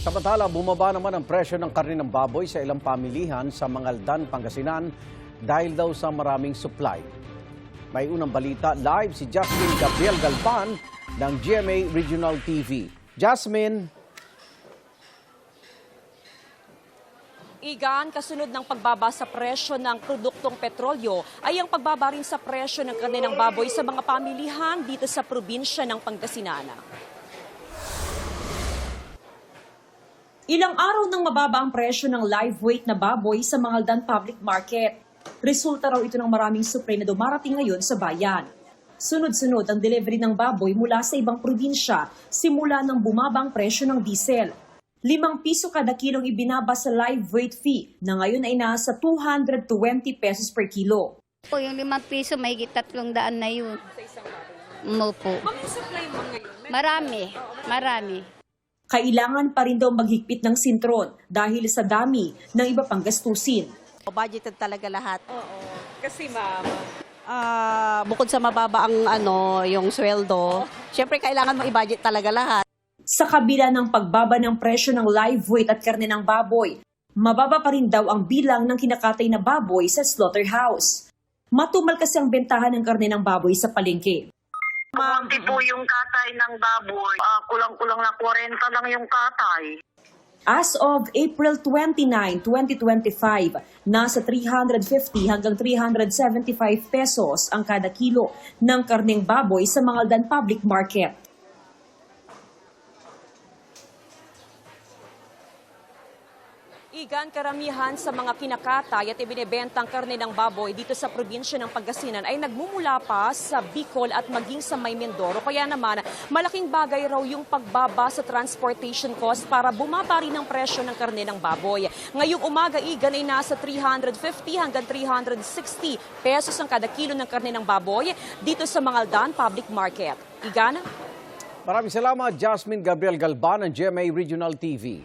Samantala, bumaba naman ang presyo ng karne ng baboy sa ilang pamilihan sa Mangaldan, Pangasinan dahil daw sa maraming supply. May unang balita live si Jasmine Gabriel Galban ng GMA Regional TV. Jasmine. Igan, kasunod ng pagbaba sa presyo ng produktong petrolyo ay ang pagbaba rin sa presyo ng karne ng baboy sa mga pamilihan dito sa probinsya ng Pangasinan. Ilang araw nang mababa ang presyo ng live weight na baboy sa Mangaldan Public Market. Resulta raw ito ng maraming supply na dumarating ngayon sa bayan. Sunod-sunod ang delivery ng baboy mula sa ibang probinsya simula nang bumaba ang presyo ng diesel. 5 piso kada kilong ibinaba sa live weight fee na ngayon ay nasa 220 pesos per kilo. Po, yung 5 piso, may 300 na yun. Sa isang baboy? Opo. May supply mo ngayon? Marami. Kailangan pa rin daw maghigpit ng sintron dahil sa dami ng iba pang gastusin. Budgeted talaga lahat. Oo, kasi ma'am, Bukod sa mababa ang yung sweldo, syempre kailangan mo i-budget talaga lahat. sa kabila ng pagbaba ng presyo ng live weight at karne ng baboy, mababa pa rin daw ang bilang ng kinakatay na baboy sa slaughterhouse. Matumal kasi ang bentahan ng karne ng baboy sa palengke. Konti po yung katay ng baboy. Kulang-kulang na 40 lang yung katay. As of April 29, 2025, nasa 350 hanggang 375 pesos ang kada kilo ng karneng baboy sa Mangaldan Public Market. Igan, karamihan sa mga kinakatay at ibinebentang karne ng baboy dito sa probinsya ng Pangasinan ay nagmumula pa sa Bicol at maging sa May Mindoro. Kaya naman, malaking bagay raw yung pagbaba sa transportation cost para bumaba rin ang presyo ng karne ng baboy. Ngayong umaga, Igan, ay nasa 350 hanggang 360 pesos ang kada kilo ng karne ng baboy dito sa Mangaldan Public Market. Igan? Maraming salamat, Jasmine Gabriel Galban ng GMA Regional TV.